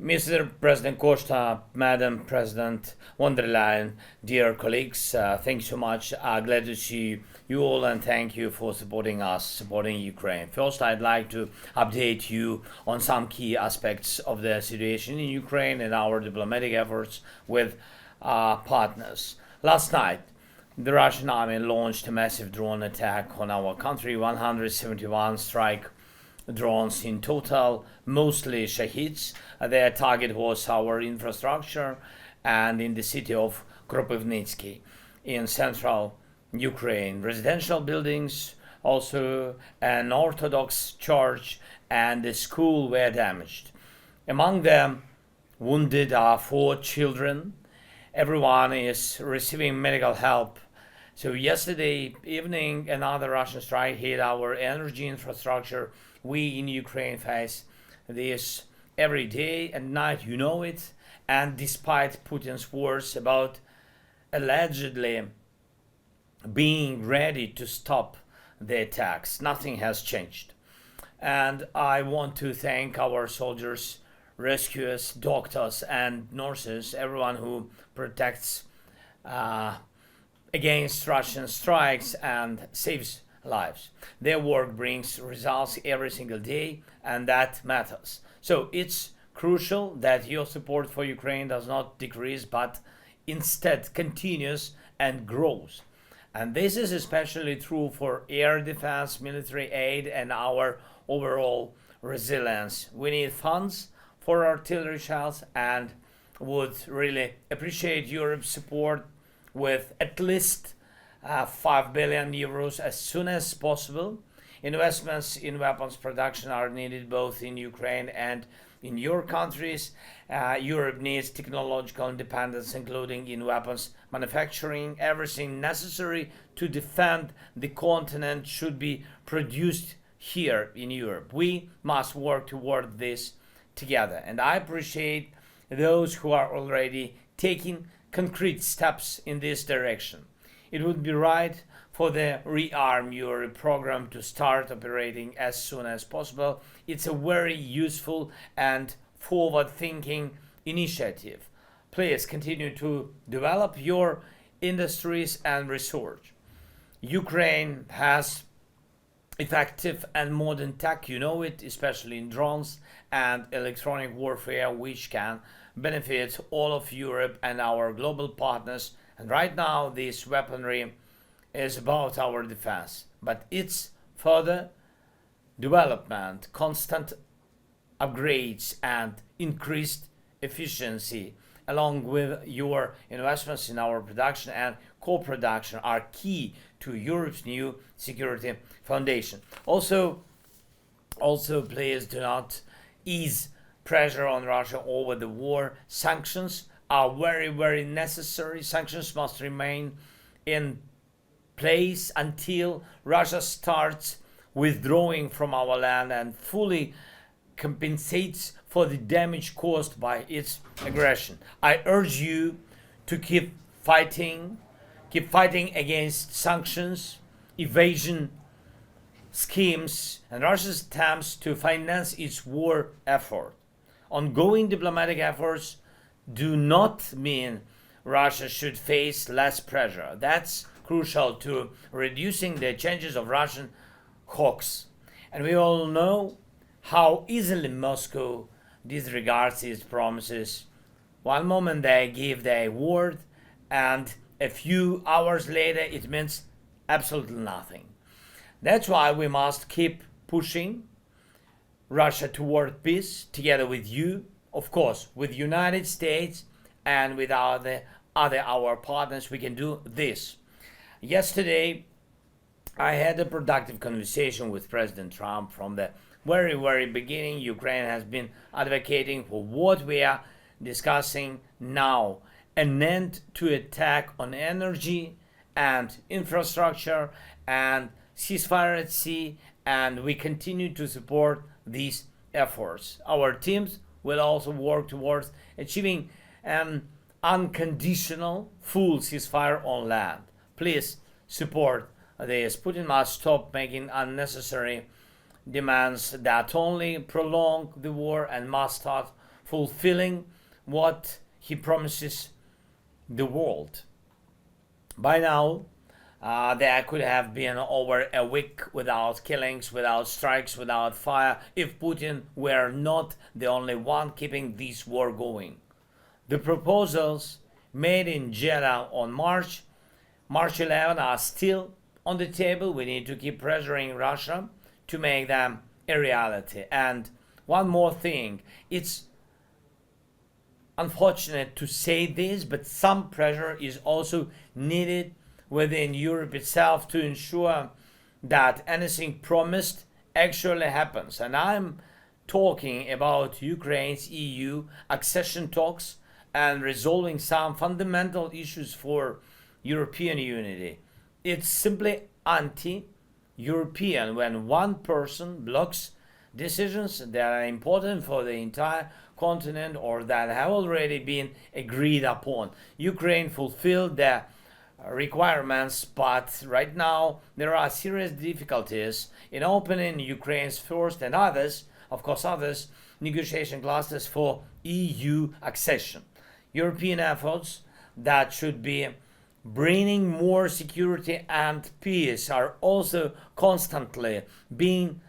Mr. President Costa, Madam President von der Leyen, dear colleagues, thank you so much. Glad to see you all and thank you for supporting us, supporting Ukraine. First, I'd like to update you on some key aspects of the situation in Ukraine and our diplomatic efforts with partners. Last night, the Russian army launched a massive drone attack on our country, 171 strike drones in total, mostly Shahids. Their target was our infrastructure and in the city of Kropivnitsky in central Ukraine. Residential buildings, also an Orthodox church and a school were damaged. Among them, wounded are 4 children. Everyone is receiving medical help. So yesterday evening, another Russian strike hit our energy infrastructure. We in Ukraine face this every day and night, you know it. And despite Putin's words about allegedly being ready to stop the attacks, nothing has changed. And I want to thank our soldiers, rescuers, doctors, and nurses, everyone who protects against Russian strikes and saves lives. Their work brings results every single day, and that matters. So it's crucial that your support for Ukraine does not decrease, but instead continues and grows. And this is especially true for air defense, military aid, and our overall resilience. We need funds for artillery shells and would really appreciate Europe's support with at least 5 billion euros as soon as possible. Investments in weapons production are needed both in Ukraine and in your countries. Europe needs technological independence, including in weapons manufacturing. Everything necessary to defend the continent should be produced here in Europe. We must work toward this together. And I appreciate those who are already taking concrete steps in this direction. It would be right for the Rearm Europe program to start operating as soon as possible. It's a very useful and forward-thinking initiative. Please continue to develop your industries and research. Ukraine has effective and modern tech, you know it, especially in drones and electronic warfare, which can benefit all of Europe and our global partners. And right now, this weaponry is about our defense, but its further development, constant upgrades, and increased efficiency, along with your investments in our production and co-production, are key to Europe's new security foundation. Also, please do not ease pressure on Russia over the war. Sanctions are very, very necessary. Sanctions must remain in place until Russia starts withdrawing from our land and fully compensates for the damage caused by its aggression. I urge you to keep fighting against sanctions, evasion schemes, and Russia's attempts to finance its war effort. Ongoing diplomatic efforts do not mean Russia should face less pressure. That's crucial to reducing the chances of Russian hawks. And we all know how easily Moscow disregards its promises. One moment they give their word, and a few hours later it means absolutely nothing. That's why we must keep pushing Russia toward peace together with you, of course, with the United States and with our partners. We can do this. Yesterday, I had a productive conversation with President Trump. From the very, very beginning, Ukraine has been advocating for what we are discussing now, an end to attack on energy and infrastructure and ceasefire at sea, and we continue to support these efforts. Our teams will also work towards achieving an unconditional full ceasefire on land. Please support this. Putin must stop making unnecessary demands that only prolong the war and must start fulfilling what he promises the world. By now, there could have been over a week without killings, without strikes, without fire, if Putin were not the only one keeping this war going. The proposals made in Jeddah on March 11 are still on the table. We need to keep pressuring Russia to make them a reality. And one more thing, it's unfortunate to say this, but some pressure is also needed within Europe itself to ensure that anything promised actually happens. And I'm talking about Ukraine's EU accession talks and resolving some fundamental issues for European unity. It's simply anti-European when one person blocks decisions that are important for the entire continent or that have already been agreed upon. Ukraine fulfilled the requirements, but right now there are serious difficulties in opening Ukraine's first and others negotiation clusters for EU accession. European efforts that should be bringing more security and peace are also constantly being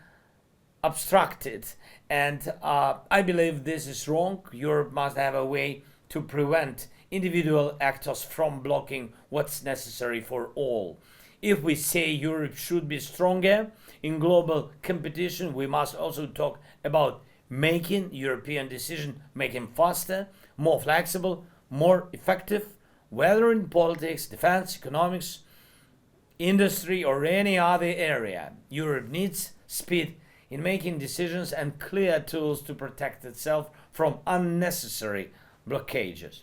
obstructed, and I believe this is wrong. Europe must have a way to prevent individual actors from blocking what's necessary for all. If we say Europe should be stronger in global competition, we must also talk about making European decision making faster, more flexible, more effective, whether in politics, defense, economics, industry, or any other area. Europe needs speed in making decisions and clear tools to protect itself from unnecessary blockages.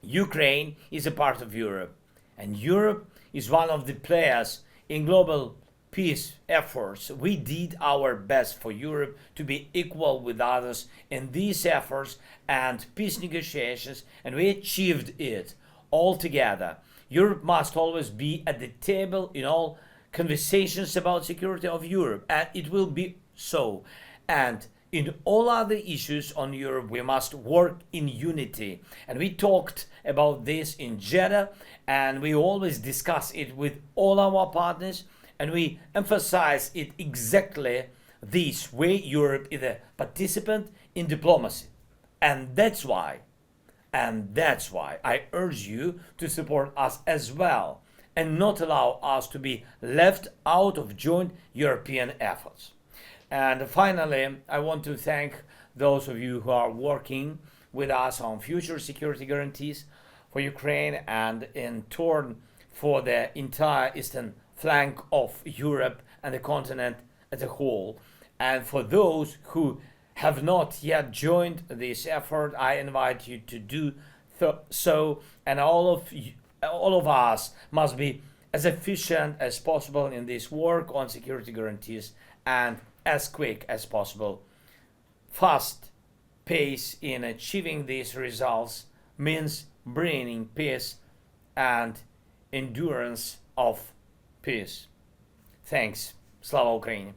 Ukraine is a part of Europe, and Europe is one of the players in global peace efforts. We did our best for Europe to be equal with others in these efforts and peace negotiations, and we achieved it all together. Europe must always be at the table in all conversations about security of Europe, and it will be so. And in all other issues on Europe, we must work in unity. And we talked about this in Jeddah, and we always discuss it with all our partners, and we emphasize it exactly this way. Europe is a participant in diplomacy. And that's why I urge you to support us as well and not allow us to be left out of joint European efforts. And finally, I want to thank those of you who are working with us on future security guarantees for Ukraine and in turn for the entire eastern flank of Europe and the continent as a whole. And for those who have not yet joined this effort, I invite you to do so, and all of us must be as efficient as possible in this work on security guarantees and as quick as possible. Fast pace in achieving these results means bringing peace and endurance of peace. Thanks. Slava Ukraini.